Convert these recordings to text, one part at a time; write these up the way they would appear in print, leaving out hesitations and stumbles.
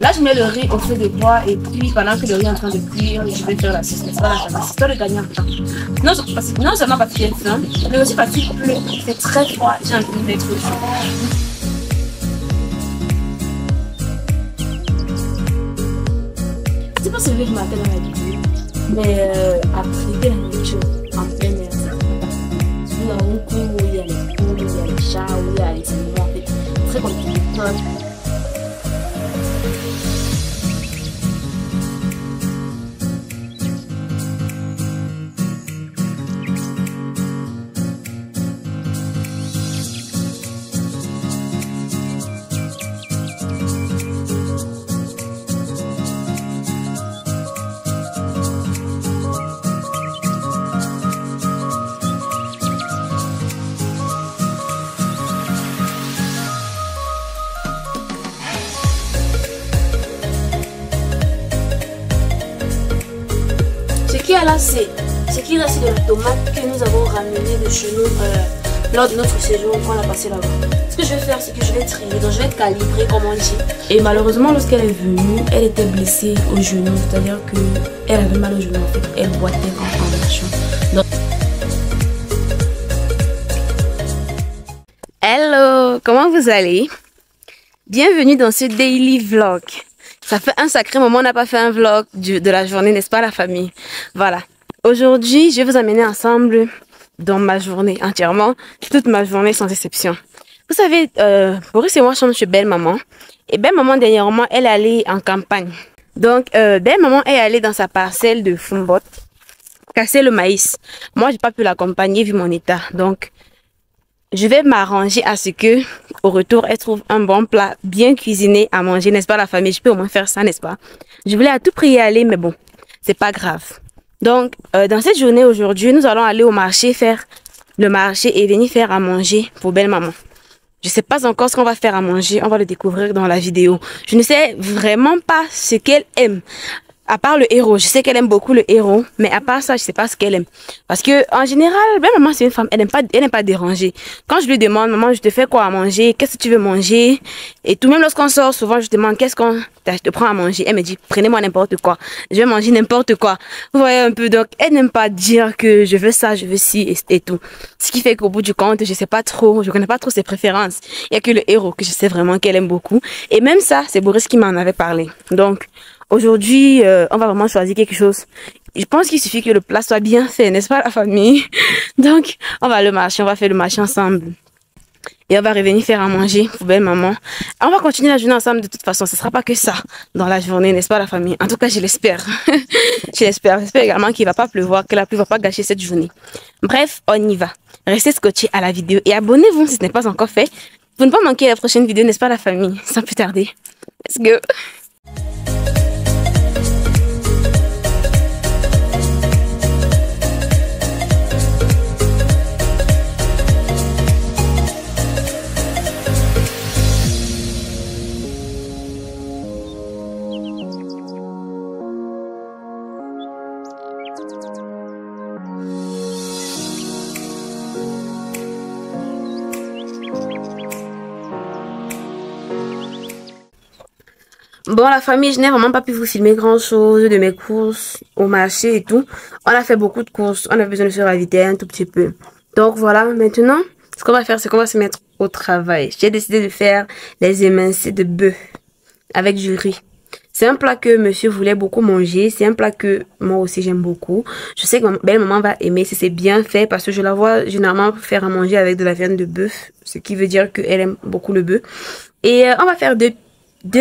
Là, je mets le riz au feu de bois et puis pendant que le riz est en train de cuire, je vais faire la sauce. C'est pas la famille, c'est toi de gagner en temps. Non seulement parce qu'il est faim, mais aussi parce qu'il pleut. C'est très froid, j'ai envie de mettre au chaud. C'est pas celui que je m'appelle dans la vidéo, mais après la nourriture en plein air, c'est dans un coin où il y a les poules, où il y a les chats, où il y a les animaux, en fait, très compliqué. Ce qui reste de la tomate que nous avons ramené de chez nous lors de notre séjour qu'on a passé là-bas. Ce que je vais faire, c'est que je vais trier, donc je vais calibrer comme on dit. Et malheureusement, lorsqu'elle est venue, elle était blessée au genou, c'est-à-dire qu'elle avait mal au genou en fait. Elle boitait en marchant. Donc... Hello, comment vous allez? Bienvenue dans ce daily vlog. Ça fait un sacré moment, on n'a pas fait un vlog de la journée, n'est-ce pas la famille? Voilà. Aujourd'hui, je vais vous amener ensemble dans ma journée entièrement, toute ma journée sans exception. Vous savez, Boris et moi sommes chez Belle Maman. Et Belle Maman, dernièrement, elle est allée en campagne. Donc, Belle Maman est allée dans sa parcelle de Fumbot, casser le maïs. Moi, j'ai pas pu l'accompagner vu mon état. Donc, je vais m'arranger à ce que, au retour, elle trouve un bon plat bien cuisiné à manger, n'est-ce pas la famille? Je peux au moins faire ça, n'est-ce pas? Je voulais à tout prix y aller, mais bon, c'est pas grave. Donc, dans cette journée aujourd'hui, nous allons aller au marché, faire le marché et venir faire à manger pour Belle Maman. Je sais pas encore ce qu'on va faire à manger, on va le découvrir dans la vidéo. Je ne sais vraiment pas ce qu'elle aime. À part le héros, je sais qu'elle aime beaucoup le héros, mais à part ça, je sais pas ce qu'elle aime. Parce que, en général, Belle Maman, c'est une femme, elle n'aime pas déranger. Quand je lui demande, maman, je te fais quoi à manger? Qu'est-ce que tu veux manger? Et tout, même lorsqu'on sort, souvent, je demande, qu'est-ce qu'on te prend à manger? Elle me dit, prenez-moi n'importe quoi. Je vais manger n'importe quoi. Vous voyez un peu, donc, elle n'aime pas dire que je veux ça, je veux ci et tout. Ce qui fait qu'au bout du compte, je sais pas trop, je connais pas trop ses préférences. Il y a que le héros que je sais vraiment qu'elle aime beaucoup. Et même ça, c'est Boris qui m'en avait parlé. Donc, aujourd'hui, on va vraiment choisir quelque chose. Je pense qu'il suffit que le plat soit bien fait, n'est-ce pas la famille? Donc, on va aller au marché, on va faire le marché ensemble. Et on va revenir faire à manger pour Belle Maman. On va continuer la journée ensemble de toute façon. Ce ne sera pas que ça dans la journée, n'est-ce pas la famille? En tout cas, je l'espère. Je l'espère. J'espère également qu'il ne va pas pleuvoir, que la pluie ne va pas gâcher cette journée. Bref, on y va. Restez scotchés à la vidéo et abonnez-vous si ce n'est pas encore fait. Pour ne pas manquer la prochaine vidéo, n'est-ce pas la famille? Sans plus tarder. Let's go! Bon, la famille, je n'ai vraiment pas pu vous filmer grand chose de mes courses au marché et tout. On a fait beaucoup de courses. On a besoin de se raviter un tout petit peu. Donc voilà, maintenant, ce qu'on va faire, c'est qu'on va se mettre au travail. J'ai décidé de faire les émincés de bœuf avec du riz. C'est un plat que monsieur voulait beaucoup manger. C'est un plat que moi aussi j'aime beaucoup. Je sais que Belle Maman va aimer si c'est bien fait parce que je la vois généralement faire à manger avec de la viande de bœuf. Ce qui veut dire qu'elle aime beaucoup le bœuf. Et on va faire d'une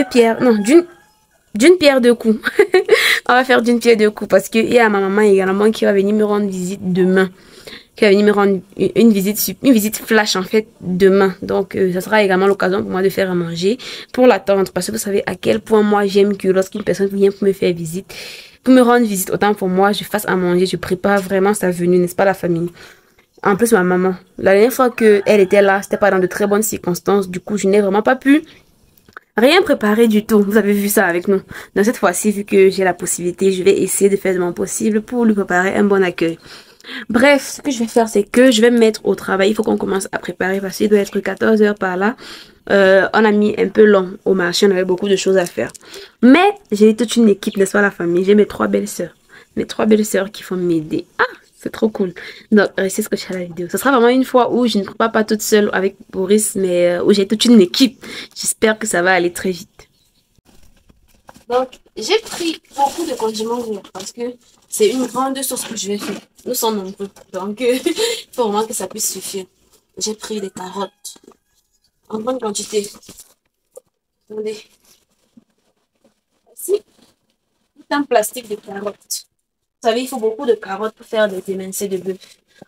pierre deux coups. On va faire d'une pierre deux coups parce qu'il y a ma maman également qui va venir me rendre visite demain. Qui va venir me rendre une visite flash en fait demain. Donc ça sera également l'occasion pour moi de faire à manger pour l'attendre. Parce que vous savez à quel point moi j'aime que lorsqu'une personne vient pour me faire visite, pour me rendre visite, autant pour moi je fasse à manger, je prépare vraiment sa venue, n'est-ce pas la famille? En plus ma maman, la dernière fois qu'elle était là, c'était pas dans de très bonnes circonstances. Du coup je n'ai vraiment pas pu rien préparé du tout. Vous avez vu ça avec nous. Donc cette fois-ci, vu que j'ai la possibilité, je vais essayer de faire de mon possible pour lui préparer un bon accueil. Bref, ce que je vais faire, c'est que je vais me mettre au travail. Il faut qu'on commence à préparer parce qu'il doit être 14 heures par là. On a mis un peu long au marché, on avait beaucoup de choses à faire. Mais j'ai toute une équipe, n'est-ce pas, la famille. J'ai mes 3 belles-sœurs. Mes 3 belles-sœurs qui vont m'aider. Ah, c'est trop cool. Donc, restez scotché à la vidéo. Ce sera vraiment une fois où je ne prépare pas toute seule avec Boris, mais où j'ai toute une équipe. J'espère que ça va aller très vite. Donc, j'ai pris beaucoup de condiments verts parce que c'est une grande sauce que je vais faire. Nous sommes nombreux, donc il faut vraiment que ça puisse suffire. J'ai pris des carottes en grande quantité. Attendez, voici un plastique de carottes. Vous savez, il faut beaucoup de carottes pour faire des émincés de bœuf.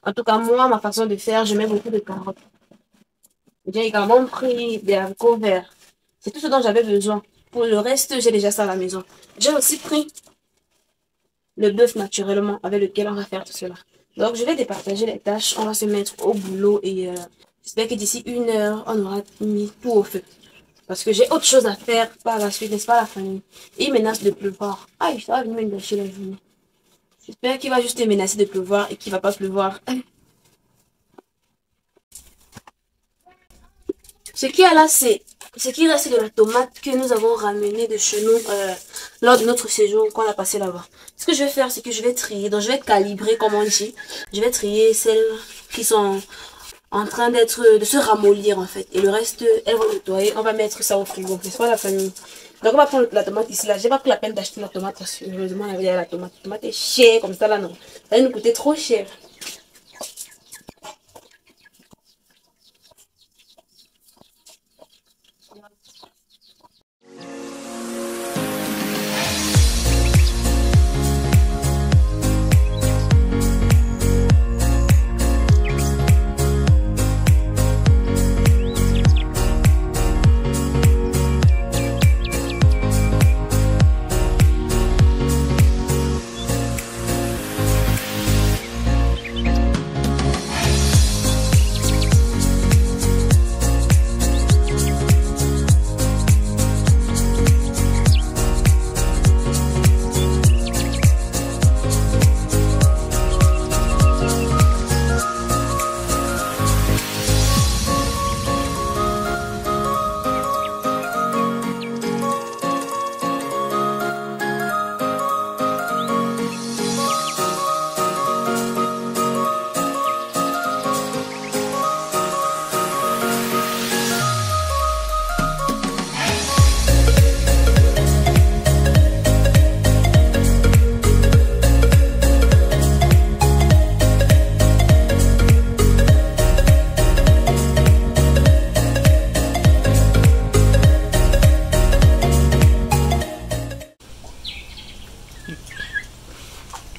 En tout cas, moi, ma façon de faire, je mets beaucoup de carottes. J'ai également pris des haricots verts. C'est tout ce dont j'avais besoin. Pour le reste, j'ai déjà ça à la maison. J'ai aussi pris le bœuf naturellement avec lequel on va faire tout cela. Donc, je vais départager les tâches. On va se mettre au boulot et j'espère que d'ici 1 heure, on aura mis tout au feu. Parce que j'ai autre chose à faire par la suite, n'est-ce pas, la famille? Et il menace de pleuvoir. Aïe, ça va venir me gâcher la journée. J'espère qu'il va juste menacer de pleuvoir et qu'il va pas pleuvoir. Ce qu'il y a là, c'est ce qui reste de la tomate que nous avons ramené de chez nous lors de notre séjour qu'on a passé là-bas. Ce que je vais faire, c'est que je vais trier. Donc, je vais calibrer, comme on dit. Je vais trier celles qui sont en train de se ramollir, en fait. Et le reste, elles vont nettoyer. On va mettre ça au frigo. C'est pas, la famille? Donc, on va prendre la tomate ici, là. J'ai pas pris la peine d'acheter la tomate parce que, heureusement, on avait déjà la tomate. La tomate est chère, comme ça, là, non. Ça va nous coûter trop cher.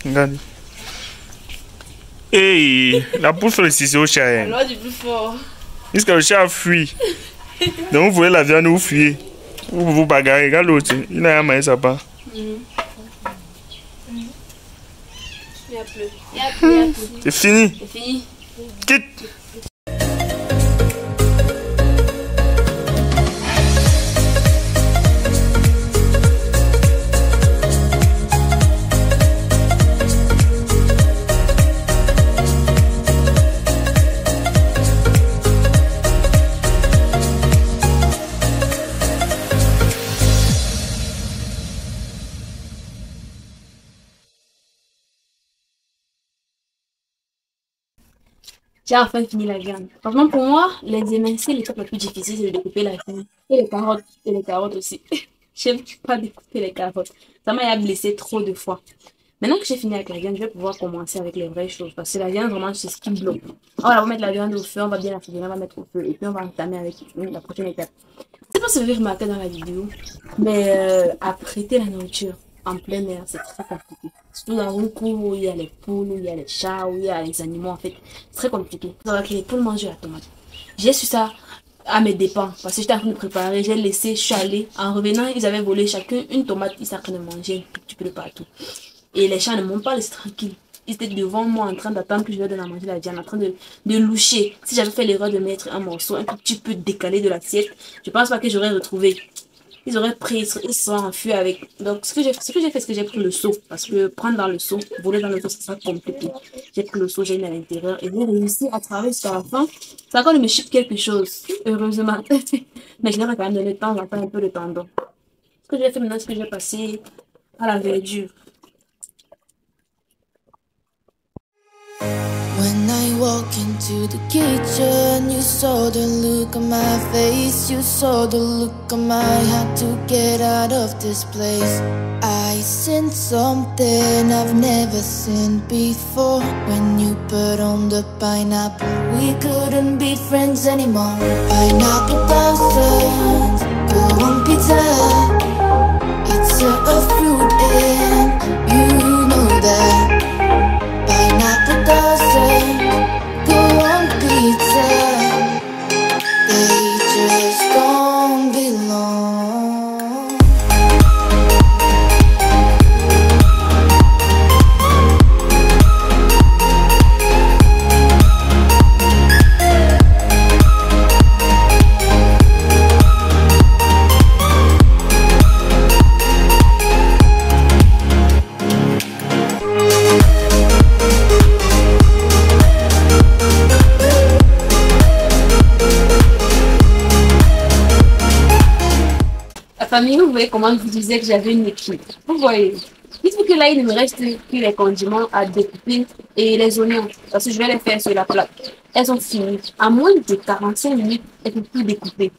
Regarde. Hey, la poule fait le ciseau au chat. Alors, du plus fort. Jusqu'à le chat fuit. Donc vous voyez la viande, vous fuyez. Vous vous bagarrez. Regarde l'autre. Il n'a rien maillé sa part. Il n'y a plus. Il n'y a plus. C'est fini. C'est fini. Quitte. J'ai enfin fini la viande. Franchement, pour moi, les émincés, l'étape la plus difficile, c'est de découper la viande. Et les carottes. Et les carottes aussi. J'aime pas découper les carottes. Ça m'a blessé trop de fois. Maintenant que j'ai fini avec la viande, je vais pouvoir commencer avec les vraies choses. Parce que la viande, vraiment, c'est ce qui me bloque. On va mettre la viande au feu, on va bien la finir, on va mettre au feu. Et puis, on va entamer avec la prochaine étape. Je sais pas si vous avez remarqué dans la vidéo, mais apprêter la nourriture en plein air, c'est très compliqué. Surtout dans un cours où il y a les poules, où il y a les chats, où il y a les animaux, en fait. C'est très compliqué. Donc, les poules mangent la tomate. J'ai su ça à mes dépens. Parce que j'étais en train de préparer, j'ai laissé, je suis allée. En revenant, ils avaient volé chacun une tomate. Ils s'arrêtent de manger un petit peu de partout. Et les chats ne m'ont pas laissé tranquille. Ils étaient devant moi en train d'attendre que je leur donne à manger la viande, en train de loucher. Si j'avais fait l'erreur de mettre un morceau un tout petit peu décalé de l'assiette, je pense pas que j'aurais retrouvé ils auraient pris, ils se sont enfuis avec. Donc, ce que j'ai fait, c'est que j'ai pris le seau. Parce que prendre dans le seau, voler dans le seau, ça sera compliqué. J'ai pris le seau, j'ai mis à l'intérieur et j'ai réussi à travailler jusqu'à la fin. Ça encore, il me chip quelque chose, heureusement. Mais je leur ai quand même donné le temps, j'entends un peu le tendon. Ce que j'ai fait maintenant, c'est que j'ai passé à la verdure. When I walk into the kitchen, you saw the look on my face, you saw the look on my heart to get out of this place. I seen something I've never seen before. When you put on the pineapple, we couldn't be friends anymore. Pineapple thousand, go on pizza. It's a fruit and you know that. Pineapple doesn't go on pizza. They just don't belong. Famille, vous voyez comment je vous disais que j'avais une équipe. Vous voyez. Dites-vous que là, il ne me reste que les condiments à découper et les oignons. Parce que je vais les faire sur la plaque. Elles ont fini. À moins de 45 minutes, elles sont plus découpées.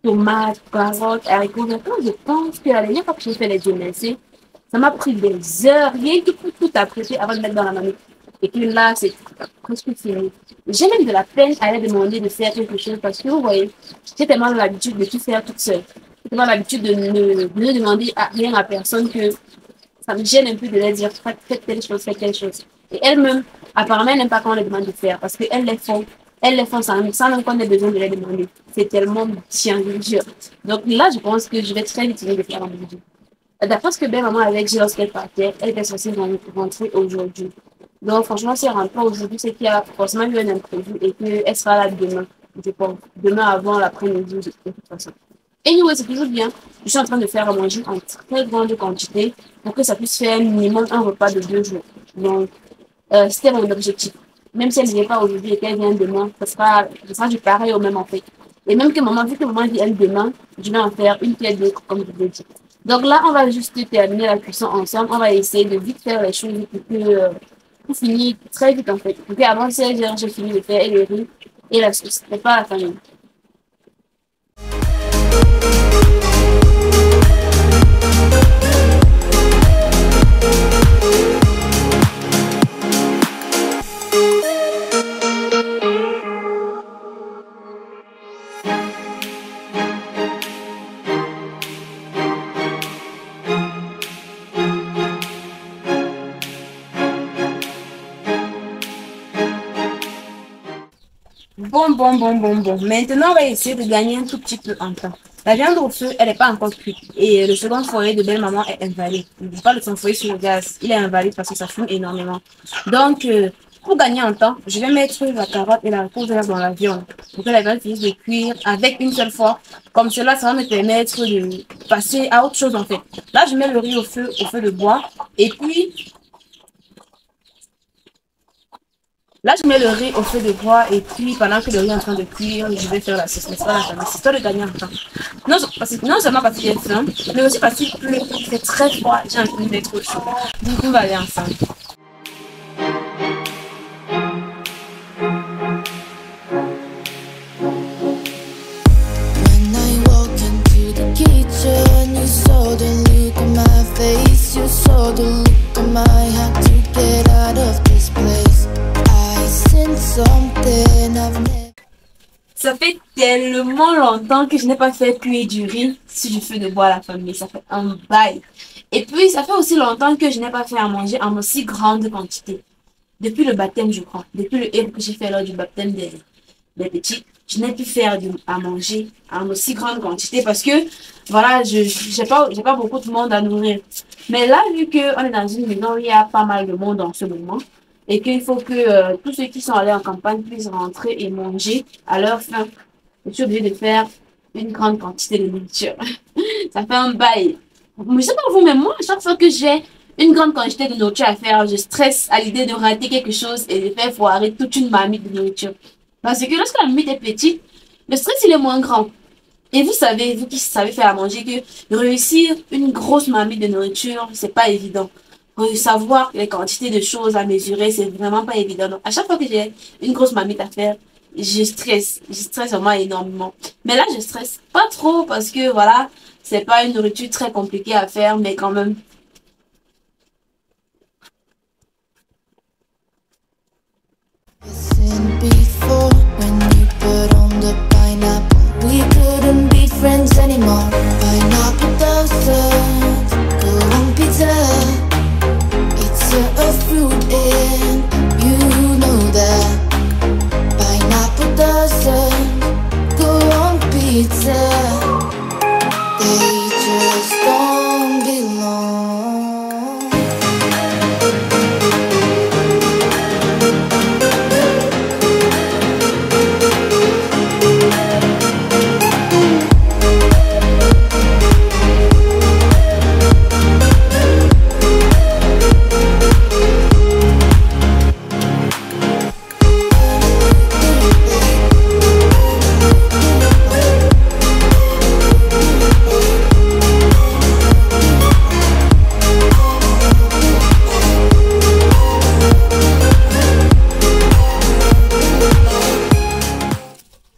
Tomates, carottes, haricots verts. Je pense que la dernière fois que j'ai fait les émincés, ça m'a pris des heures, rien que pour tout apprêter avant de mettre dans la marmite. Et puis là, c'est presque fini. J'ai même de la peine à leur demander de faire quelque chose parce que vous voyez, j'ai tellement l'habitude de tout faire toute seule. J'ai tellement l'habitude de ne demander rien à personne que ça me gêne un peu de leur dire faites telle chose, faites telle chose. Et elles-mêmes, apparemment, elles n'aiment pas quand on les demande de faire parce qu'elles les font. Elles les font sans même qu'on ait besoin de les demander. C'est tellement bien dur. Donc là, je pense que je vais très vite finir de faire un bout. D'après ce que Ben Maman avait dit lorsqu'elle partait, elle était censée rentrer aujourd'hui. Donc franchement, si elle rentre pas aujourd'hui, c'est qu'il y a forcément eu un imprévu et qu'elle sera là demain. Je pense. Demain avant l'après-midi, de toute façon. Anyway, c'est toujours bien. Je suis en train de faire à manger en très grande quantité pour que ça puisse faire minimum un repas de 2 jours. Donc, c'était mon objectif. Même si elle ne vient pas aujourd'hui et qu'elle vient demain, ça sera du pareil au même en fait. Et même que maman, vu que maman vient demain, je vais en faire une pièce d'autre, comme je vous ai dit. Donc là, on va juste terminer la cuisson ensemble. On va essayer de vite faire les choses pour finir très vite en fait. Donc avant 16 heures, j'ai fini de faire et le riz et la sauce. C'est pas la famille. Bon. Maintenant, on va essayer de gagner un tout petit peu en temps. La viande au feu, elle n'est pas encore cuite. Et le second foyer de belle maman est invalide. Il ne pas de son foyer sur le gaz. Il est invalide parce que ça fume énormément. Donc, pour gagner en temps, je vais mettre la carotte et la vert dans la viande. Pour que la viande finisse de cuire avec une seule fois. Comme cela, ça va me permettre de passer à autre chose en fait. Là, je mets le riz au feu de bois. Et puis, là, je mets le riz au feu de bois et puis pendant que le riz est en train de cuire, je vais faire la sauce. C'est pas la famille, c'est histoire de gagner en temps. Non seulement parce qu'il est faim, mais aussi parce qu'il pleut, il fait très froid, j'ai envie d'être chaud. Donc on va aller ensemble. When I walk into the kitchen, you saw the look on my face, you saw the look on my heart to get out of this place. Ça fait tellement longtemps que je n'ai pas fait cuire du riz sur du feu de bois à la famille. Ça fait un bail. Et puis, ça fait aussi longtemps que je n'ai pas fait à manger en aussi grande quantité. Depuis le baptême, je crois. Depuis le héros que j'ai fait lors du baptême des petits, je n'ai pu faire à manger en aussi grande quantité parce que, voilà, j'ai pas beaucoup de monde à nourrir. Mais là, vu qu'on est dans une maison où il y a pas mal de monde en ce moment, et qu'il faut que tous ceux qui sont allés en campagne puissent rentrer et manger à leur faim. Je suis obligée de faire une grande quantité de nourriture. Ça fait un bail. Mais je sais pas vous, mais moi, à chaque fois que j'ai une grande quantité de nourriture à faire, je stresse à l'idée de rater quelque chose et de faire foirer toute une marmite de nourriture. Parce que lorsque la marmite est petite, le stress il est moins grand. Et vous savez, vous qui savez faire à manger, que réussir une grosse marmite de nourriture, c'est pas évident. Savoir les quantités de choses à mesurer, c'est vraiment pas évident. Donc, à chaque fois que j'ai une grosse marmite à faire, je stresse vraiment énormément. Mais là, je stresse pas trop parce que voilà, c'est pas une nourriture très compliquée à faire, mais quand même. Listen before when you put on the pineapple. We couldn't be friends anymore. Pineapple doesn't go on pizza. It's a fruit and you know that. Pineapple doesn't go on pizza. They just don't belong.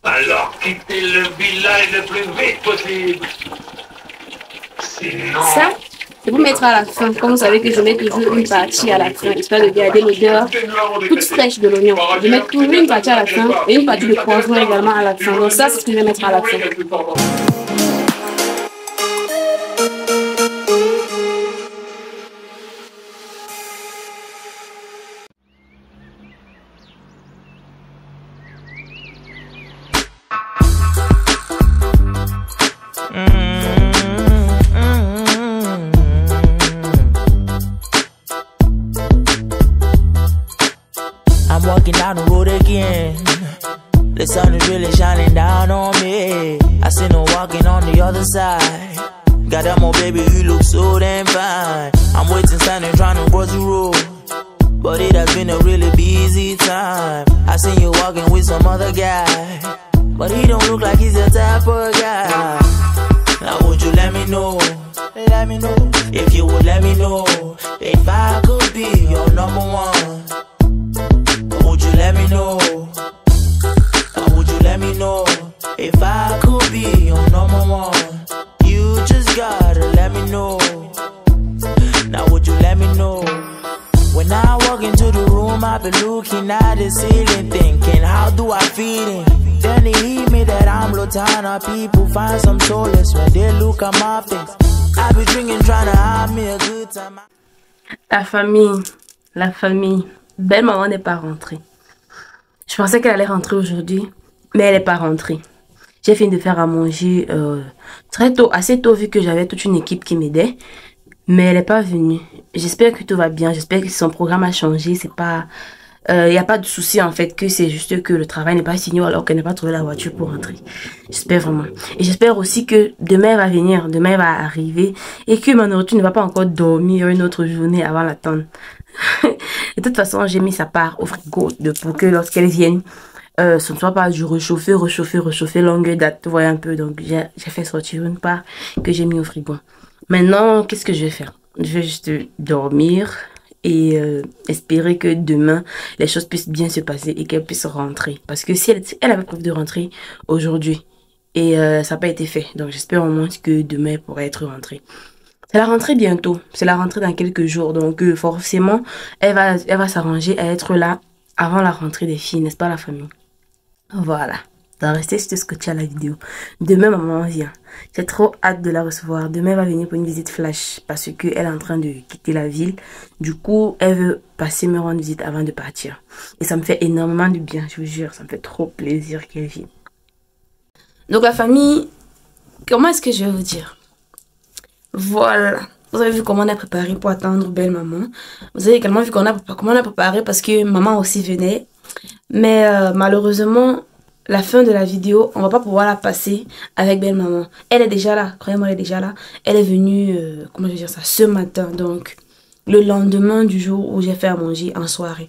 Alors quittez le village le plus vite possible. Sinon... Ça, c'est pour mettre à la fin. Comme vous savez que je mets toujours une partie à la fin, histoire de garder l'odeur toute fraîche de l'oignon. Je mets toujours une partie à la fin et une partie de poivron également à la fin. Donc ça, c'est ce que je vais mettre à la fin. I'm walking down the road again. The sun is really shining down on me. I see no walking on the other side. Goddamn, oh baby, you look so damn fine. I'm waiting, standing, trying to cross the road. But it has been a really busy time. I seen you walking with some other guy. But he don't look like he's the type of guy. Now would you let me know? Let me know. If you would let me know. If I could be your number one. Would you let me know? Or would you let me know? If I could be your number one. You just gotta let me know. Now would you let me know? When I walk into the room, I be looking at the ceiling, thinking, how do I feel it? Then it hit me that I'm Lotana. People find some solace when they look at my face. I be drinking, trying to have me a good time. La famille, la famille. Belle maman n'est pas rentrée. Je pensais qu'elle allait rentrer aujourd'hui, mais elle n'est pas rentrée. J'ai fini de faire à manger très tôt, assez tôt, vu que j'avais toute une équipe qui m'aidait. Mais elle n'est pas venue. J'espère que tout va bien. J'espère que son programme a changé. C'est pas, y a pas de souci en fait, que c'est juste que le travail n'est pas signé alors qu'elle n'a pas trouvé la voiture pour rentrer. J'espère vraiment. Et j'espère aussi que demain elle va venir, demain elle va arriver et que ma nourriture ne va pas encore dormir une autre journée avant l'attendre. De toute façon, j'ai mis sa part au frigo pour que lorsqu'elle vienne, ce ne soit pas du réchauffer, longue date, vous voyez un peu. Donc j'ai fait sortir une part que j'ai mis au frigo. Maintenant, qu'est-ce que je vais faire? Je vais juste dormir et espérer que demain, les choses puissent bien se passer et qu'elle puisse rentrer. Parce que si elle avait prévu de rentrer aujourd'hui et ça n'a pas été fait. Donc j'espère au moins que demain, elle pourrait être rentrée. C'est la rentrée bientôt. C'est la rentrée dans quelques jours. Donc forcément, elle va s'arranger à être là avant la rentrée des filles, n'est-ce pas la famille? Voilà. Donc restez juste scotché à la vidéo. Demain, maman vient. J'ai trop hâte de la recevoir. Demain, elle va venir pour une visite flash parce qu'elle est en train de quitter la ville. Du coup, elle veut passer me rendre visite avant de partir. Et ça me fait énormément de bien, je vous jure. Ça me fait trop plaisir qu'elle vienne. Donc la famille, comment est-ce que je vais vous dire? Voilà. Vous avez vu comment on a préparé pour attendre belle maman. Vous avez également vu comment on a préparé parce que maman aussi venait. Mais malheureusement, la fin de la vidéo, on va pas pouvoir la passer avec belle maman. Elle est déjà là, croyez-moi, elle est déjà là. Elle est venue, comment je vais dire ça, ce matin, donc le lendemain du jour où j'ai fait à manger en soirée.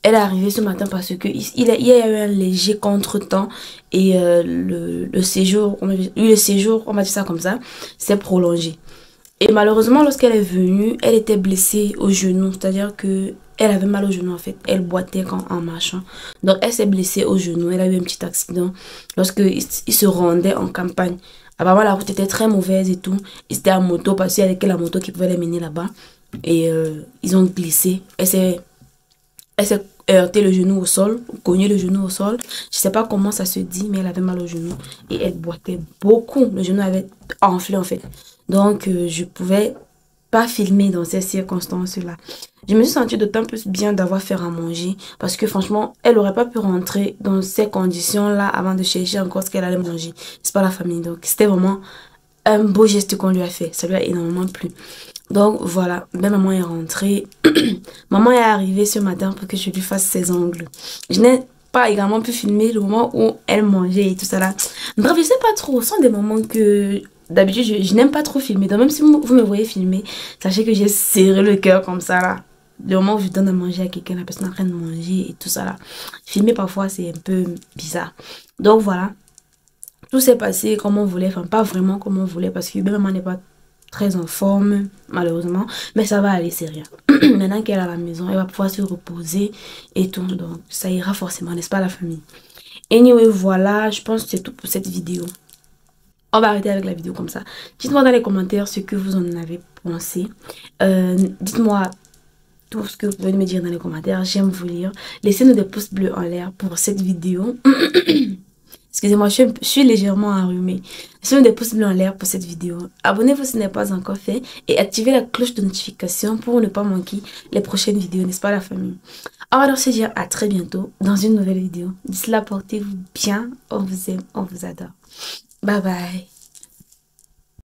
Elle est arrivée ce matin parce que il y a eu un léger contretemps et le séjour, on va dire ça comme ça, s'est prolongé. Et malheureusement, lorsqu'elle est venue, elle était blessée au genou, c'est-à-dire que elle avait mal au genou en fait, elle boitait en marchant. Donc elle s'est blessée au genou, elle a eu un petit accident lorsqu'il se rendait en campagne. Apparemment la route était très mauvaise et tout, ils étaient en moto parce qu'il y avait que la moto qui pouvait les mener là-bas. Et ils ont glissé, elle s'est heurté le genou au sol, cogné le genou au sol. Je sais pas comment ça se dit, mais elle avait mal au genou et elle boitait beaucoup. Le genou avait enflé en fait. Donc, je pouvais pas filmer dans ces circonstances-là. Je me suis sentie d'autant plus bien d'avoir fait à manger parce que franchement, elle aurait pas pu rentrer dans ces conditions-là avant de chercher encore ce qu'elle allait manger. C'est pas la famille. Donc, c'était vraiment un beau geste qu'on lui a fait. Ça lui a énormément plu. Donc voilà, ma maman est rentrée. Maman est arrivée ce matin pour que je lui fasse ses ongles. Je n'ai pas également pu filmer le moment où elle mangeait et tout ça là. Bref, je sais pas trop. Ce sont des moments que d'habitude je n'aime pas trop filmer. Donc même si vous me voyez filmer, sachez que j'ai serré le cœur comme ça là. Le moment où je donne à manger à quelqu'un, la personne est en train de manger et tout ça là. Filmer parfois c'est un peu bizarre. Donc voilà. Tout s'est passé comme on voulait. Enfin pas vraiment comme on voulait parce que même maman n'est pas très en forme malheureusement, mais ça va aller, c'est rien. Maintenant qu'elle est à la maison, elle va pouvoir se reposer et tout, donc ça ira forcément, n'est-ce pas la famille? Anyway, voilà, je pense que c'est tout pour cette vidéo. On va arrêter avec la vidéo comme ça. Dites-moi dans les commentaires ce que vous en avez pensé. Dites-moi tout ce que vous pouvez me dire dans les commentaires, j'aime vous lire. Laissez-nous des pouces bleus en l'air pour cette vidéo. Excusez-moi, je suis légèrement enrhumée. Laissez-nous des pouces bleus en l'air pour cette vidéo. Abonnez-vous si ce n'est pas encore fait. Et activez la cloche de notification pour ne pas manquer les prochaines vidéos, n'est-ce pas la famille? On va donc se dire à très bientôt dans une nouvelle vidéo. D'ici là, portez-vous bien. On vous aime, on vous adore. Bye bye.